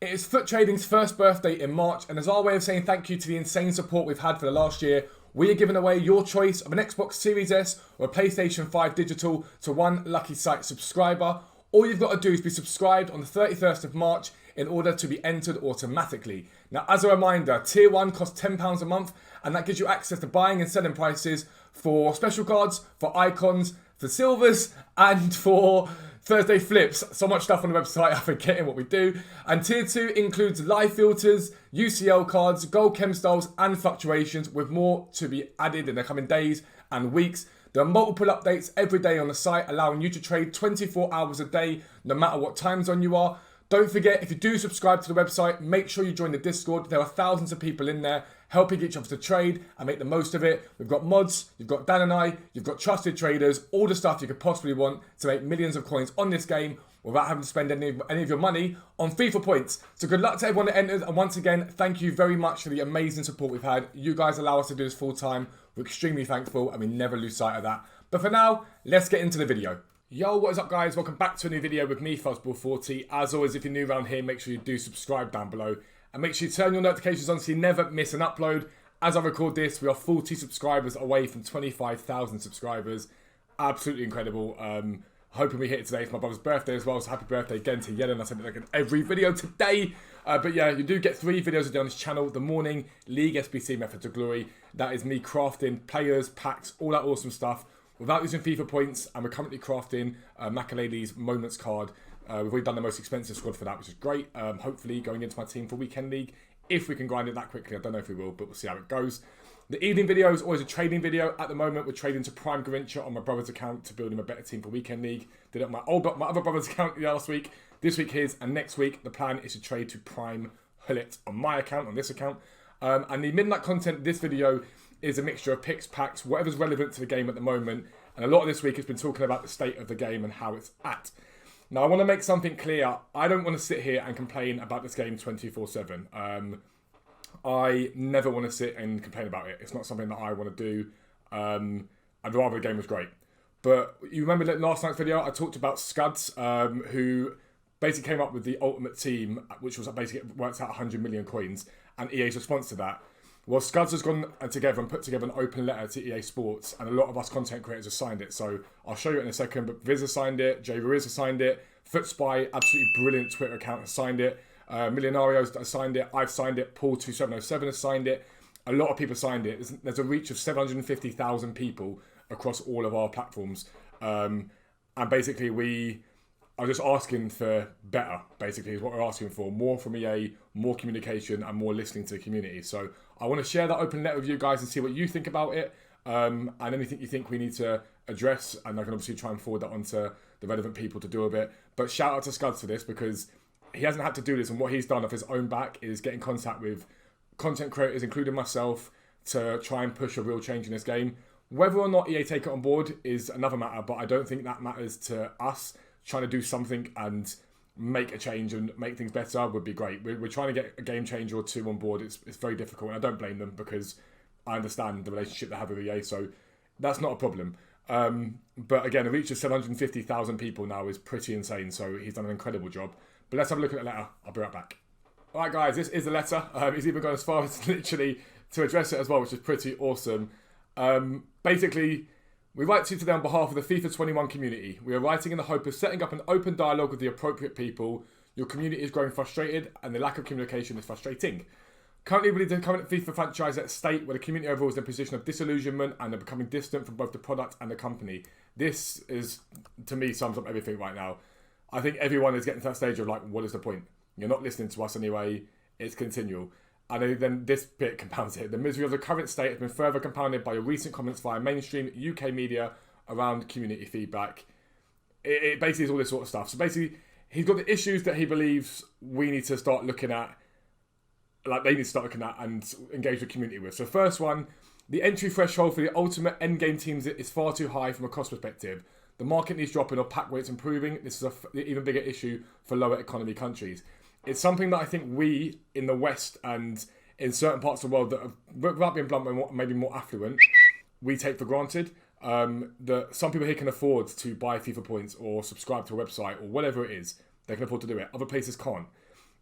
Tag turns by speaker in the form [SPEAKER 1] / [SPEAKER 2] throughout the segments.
[SPEAKER 1] It is Foot Trading's first birthday in March, and as our way of saying thank you to the insane support we've had for the last year, we are giving away your choice of an Xbox Series S or a PlayStation 5 digital to one lucky site subscriber. All you've got to do is be subscribed on the 31st of March in order to be entered automatically. Now, as a reminder, Tier 1 costs £10 a month, and that gives you access to buying and selling prices for special cards, for icons, for silvers, and for Thursday flips. So much stuff on the website, I'm forgetting what we do. And Tier 2 includes live filters, UCL cards, gold chem styles, and fluctuations, with more to be added in the coming days and weeks. There are multiple updates every day on the site, allowing you to trade 24 hours a day, no matter what time zone you are. Don't forget, if you do subscribe to the website, make sure you join the Discord. There are thousands of people in there helping each other to trade and make the most of it. We've got mods, you've got Dan and I, you've got trusted traders, all the stuff you could possibly want to make millions of coins on this game without having to spend any of your money on FIFA points. So good luck to everyone that enters, and once again, thank you very much for the amazing support we've had. You guys allow us to do this full time. We're extremely thankful, and we never lose sight of that. But for now, let's get into the video. Yo, what is up guys? Welcome back to a new video with me, Fuzzball40. As always, if you're new around here, make sure you do subscribe down below. And make sure you turn your notifications on so you never miss an upload. As I record this, we are 40 subscribers away from 25,000 subscribers. Absolutely incredible. Hoping we hit it today. It's my brother's birthday as well, so happy birthday again to Yellen. I said it like in every video today. But yeah, you do get 3 videos a day on this channel. The morning League SBC Method to Glory. That is me crafting players, packs, all that awesome stuff without using FIFA points. And we're currently crafting Makalele's Moments card. We've already done the most expensive squad for that, which is great. Hopefully going into my team for Weekend League, if we can grind it that quickly. I don't know if we will, but we'll see how it goes. The evening video is always a trading video. At the moment, we're trading to Prime Garincha on my brother's account to build him a better team for Weekend League. Did it on my other brother's account last week. This week his, and next week the plan is to trade to Prime Hullet on my account, on this account. And the midnight content this video is a mixture of picks, packs, whatever's relevant to the game at the moment. And a lot of this week has been talking about the state of the game and how it's at. Now, I want to make something clear. I don't want to sit here and complain about this game 24/7. I never want to sit and complain about it. It's not something that I want to do. I'd rather the game was great. But you remember that last night's video, I talked about Scuds, who basically came up with the ultimate team, which was basically worked out 100 million coins, and EA's response to that. Well, Scuds has gone together and put together an open letter to EA Sports, and a lot of us content creators have signed it. So I'll show you in a second, but Viz has signed it, Jay Ruiz has signed it, Footspy, absolutely brilliant Twitter account, has signed it, Millionarios has signed it, I've signed it, Paul2707 has signed it, a lot of people signed it. There's a reach of 750,000 people across all of our platforms, and basically we are just asking for better, basically, is what we're asking for. More from EA, more communication, and more listening to the community. So I want to share that open letter with you guys and see what you think about it, and anything you think we need to address, and I can obviously try and forward that onto the relevant people to do a bit. But shout out to Scuds for this, because he hasn't had to do this, and what he's done off his own back is get in contact with content creators, including myself, to try and push a real change in this game. Whether or not EA take it on board is another matter, but I don't think that matters to us. Trying to do something and make a change and make things better would be great. We're trying to get a game changer or two on board. It's very difficult, and I don't blame them, because I understand the relationship they have with EA, so that's not a problem. But again, a reach of 750,000 people now is pretty insane, so he's done an incredible job. But let's have a look at the letter. I'll be right back. Alright guys, this is the letter. He's even gone as far as literally to address it as well, which is pretty awesome. Basically, we write to you today on behalf of the FIFA 21 community. We are writing in the hope of setting up an open dialogue with the appropriate people. Your community is growing frustrated, and the lack of communication is frustrating. Currently, we believe the current FIFA franchise at a state where the community overall is in a position of disillusionment and are becoming distant from both the product and the company. This is, to me, sums up everything right now. I think everyone is getting to that stage of like, what is the point? You're not listening to us anyway. It's continual. And then this bit compounds it. The misery of the current state has been further compounded by your recent comments via mainstream UK media around community feedback. It basically is all this sort of stuff. So basically, he's got the issues that he believes we need to start looking at, like they need to start looking at and engage the community with. So first one, the entry threshold for the ultimate endgame teams is far too high from a cost perspective. The market needs dropping or pack rates improving. This is an even bigger issue for lower economy countries. It's something that I think we in the West and in certain parts of the world that are, without being blunt, maybe more affluent, we take for granted. That some people here can afford to buy FIFA points or subscribe to a website or whatever it is. They can afford to do it. Other places can't.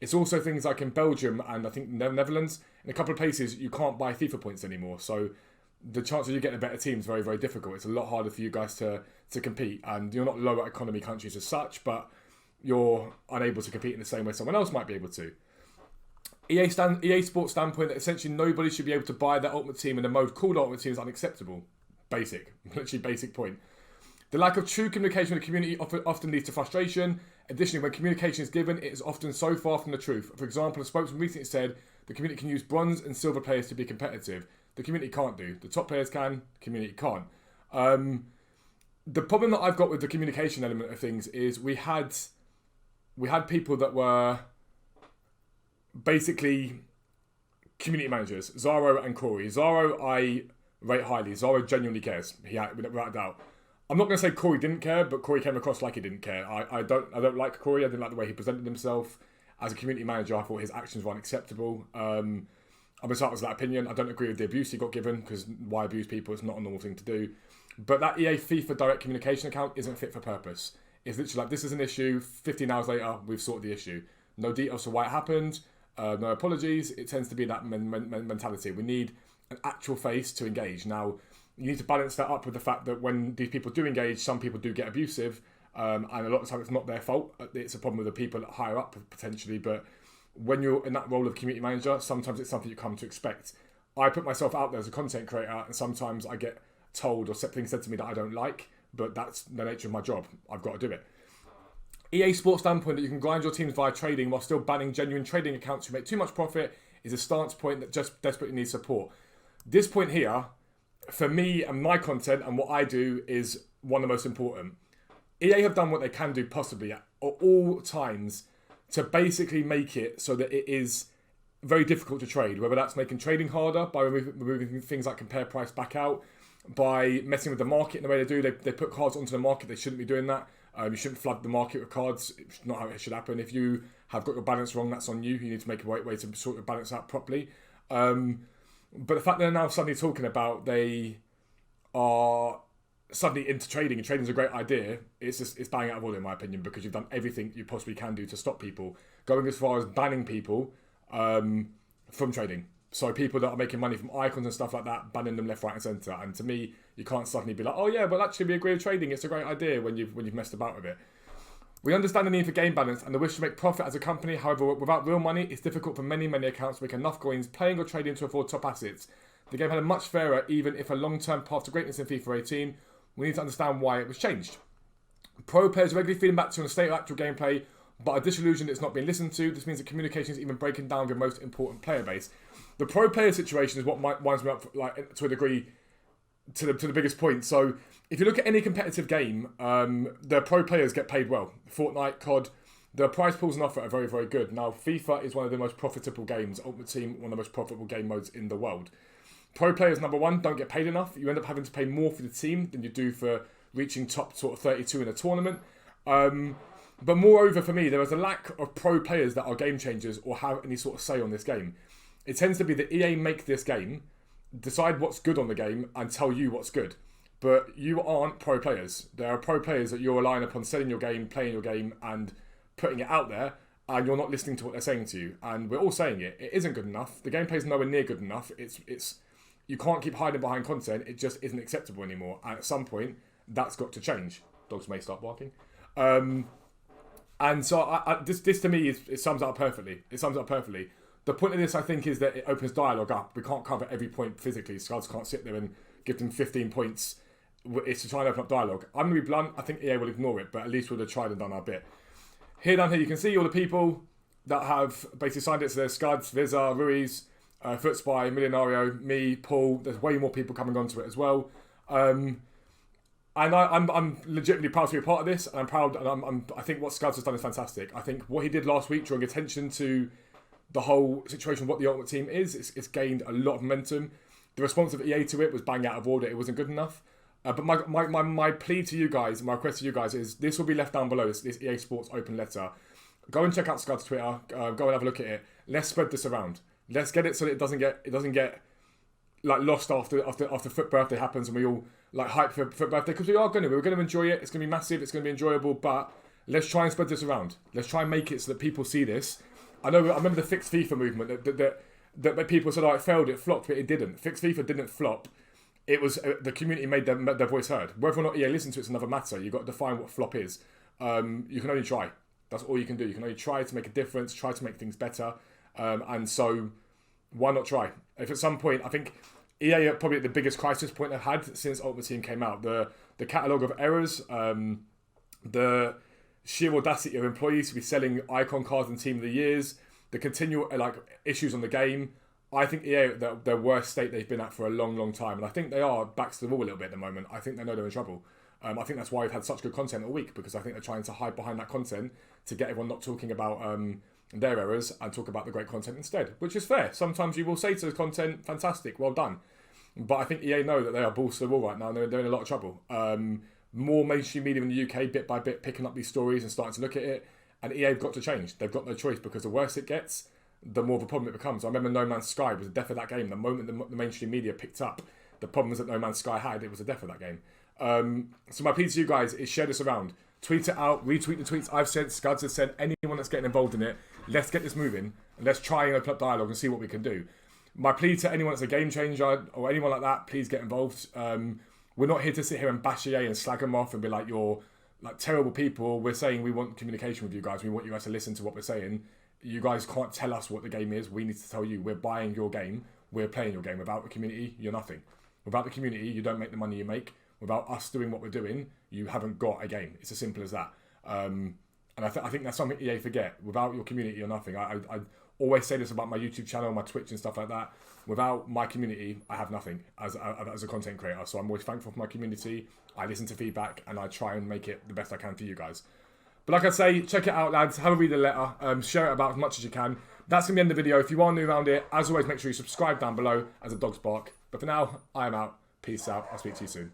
[SPEAKER 1] It's also things like in Belgium and I think Netherlands, in a couple of places, you can't buy FIFA points anymore. So the chance of you getting a better team is very, very difficult. It's a lot harder for you guys to compete. And you're not lower economy countries as such, but you're unable to compete in the same way someone else might be able to. EA Sports standpoint that essentially nobody should be able to buy their Ultimate Team in a mode called Ultimate Team is unacceptable. Literally basic point. The lack of true communication with the community often leads to frustration. Additionally, when communication is given, it is often so far from the truth. For example, a spokesman recently said the community can use bronze and silver players to be competitive. The community can't do. The top players can, the community can't. The problem that I've got with the communication element of things is we had people that were basically community managers, Zaro and Corey. Zaro I rate highly. Zaro genuinely cares. Without a doubt. I'm not going to say Corey didn't care, but Corey came across like he didn't care. I don't like Corey. I didn't like the way he presented himself. As a community manager, I thought his actions were unacceptable. I'm entitled to that opinion. I don't agree with the abuse he got given, because why abuse people? It's not a normal thing to do. But that EA FIFA direct communication account isn't fit for purpose. It's literally like, this is an issue. 15 hours later, we've sorted the issue. No details to why it happened. No apologies. It tends to be that mentality. We need an actual face to engage. Now, you need to balance that up with the fact that when these people do engage, some people do get abusive, and a lot of the time it's not their fault. It's a problem with the people that higher up potentially, but when you're in that role of community manager, sometimes it's something you come to expect. I put myself out there as a content creator, and sometimes I get told or things said to me that I don't like, but that's the nature of my job. I've got to do it. EA Sports standpoint that you can grind your teams via trading while still banning genuine trading accounts who make too much profit is a stance point that just desperately needs support. This point here, for me and my content and what I do, is one of the most important. EA have done what they can do possibly at all times to basically make it so that it is very difficult to trade, whether that's making trading harder by removing things like compare price back out, by messing with the market in the way they do. They put cards onto the market. They shouldn't be doing that. You shouldn't flood the market with cards. It's not how it should happen. If you have got your balance wrong, that's on you. You need to make a way to sort your balance out properly. But the fact that they're now suddenly talking about they are suddenly into trading, and trading's a great idea, it's bang out of order in my opinion, because you've done everything you possibly can do to stop people, going as far as banning people from trading. So people that are making money from icons and stuff like that, banning them left, right and centre. And to me, you can't suddenly be like, oh yeah, well actually we agree with trading, it's a great idea when you've messed about with it. We understand the need for game balance and the wish to make profit as a company. However, without real money, it's difficult for many accounts to make enough coins playing or trading to afford top assets. The game had a much fairer, even if a long-term path to greatness in FIFA 18. We need to understand why it was changed. Pro players regularly feeding back to a state of actual gameplay, but are disillusioned it's not being listened to. This means that communication is even breaking down with your most important player base. The pro player situation is what winds me up, like, to a degree, to the biggest point. So if you look at any competitive game, the pro players get paid well. Fortnite, COD, the prize pools and offer are very, very good. Now, FIFA is one of the most profitable games. Ultimate Team, one of the most profitable game modes in the world. Pro players, number one, don't get paid enough. You end up having to pay more for the team than you do for reaching top sort of 32 in a tournament. But moreover, for me, there is a lack of pro players that are game changers or have any sort of say on this game. It tends to be that EA make this game, decide what's good on the game, and tell you what's good. But you aren't pro players. There are pro players that you're relying upon selling your game, playing your game, and putting it out there, and you're not listening to what they're saying to you. And we're all saying it. It isn't good enough. The gameplay's nowhere near good enough. It's you can't keep hiding behind content. It just isn't acceptable anymore. And at some point, that's got to change. Dogs may start barking. And so this to me, it sums it up perfectly. It sums it up perfectly. The point of this, I think, is that it opens dialogue up. We can't cover every point physically. Scuds can't sit there and give them 15 points. It's to try and open up dialogue. I'm going to be blunt. I think EA will ignore it, but at least we'll have tried and done our bit. Down here, you can see all the people that have basically signed it. So there's Scuds, Vizar, Ruiz, Footspy, Millionario, me, Paul. There's way more people coming onto it as well. And I'm legitimately proud to be a part of this. And I'm proud. And I think what Scuds has done is fantastic. I think what he did last week, drawing attention to the whole situation of what the Ultimate Team is, it's gained a lot of momentum. The response of EA to it was bang out of order. It wasn't good enough. But my plea to you guys, my request to you guys is this will be left down below, this EA Sports open letter. Go and check out Scud's Twitter. Go and have a look at it. Let's spread this around. Let's get it so that it doesn't get like lost after Foot Birthday happens and we all like hype for Foot Birthday, because we're going to enjoy it. It's going to be massive. It's going to be enjoyable. But let's try and spread this around. Let's try and make it so that people see this. I remember the fixed FIFA movement that people said, oh, it failed, it flopped, but it didn't. Fixed FIFA didn't flop. It was the community made their voice heard. Whether or not EA listens to it's another matter. You've got to define what flop is. You can only try. That's all you can do. You can only try to make a difference, try to make things better. And so, why not try? If at some point, I think EA are probably at the biggest crisis point they've had since Ultimate Team came out. The catalogue of errors, the sheer audacity of employees to be selling icon cards and Team of the Years, the continual issues on the game. I think EA are their worst state they've been at for a long, long time. And I think they are backs to the wall a little bit at the moment. I think they know they're in trouble. I think that's why we've had such good content all week, because I think they're trying to hide behind that content to get everyone not talking about their errors and talk about the great content instead, which is fair. Sometimes you will say to the content, fantastic, well done. But I think EA know that they are balls to the wall right now and they're in a lot of trouble. More mainstream media in the UK, bit by bit, picking up these stories and starting to look at it. And EA have got to change. They've got no choice, because the worse it gets, the more of a problem it becomes. I remember No Man's Sky was the death of that game. The moment the mainstream media picked up the problems that No Man's Sky had, it was the death of that game. So my plea to you guys is share this around. Tweet it out, retweet the tweets I've sent, Scuds has sent, anyone that's getting involved in it. Let's get this moving and let's try and open up dialogue and see what we can do. My plea to anyone that's a game changer or anyone like that, please get involved. We're not here to sit here and bash EA and slag them off and be like, you're like terrible people. We're saying we want communication with you guys. We want you guys to listen to what we're saying. You guys can't tell us what the game is. We need to tell you. We're buying your game. We're playing your game. Without the community, you're nothing. Without the community, you don't make the money you make. Without us doing what we're doing, you haven't got a game. It's as simple as that. And I think that's something EA forget. Without your community, you're nothing. I always say this about my YouTube channel, my Twitch and stuff like that. Without my community, I have nothing as a content creator. So I'm always thankful for my community. I listen to feedback and I try and make it the best I can for you guys. But like I say, check it out, lads. Have a read the letter. Share it about as much as you can. That's going to be the end of the video. If you are new around here, as always, make sure you subscribe down below as a dog's bark. But for now, I am out. Peace out. I'll speak to you soon.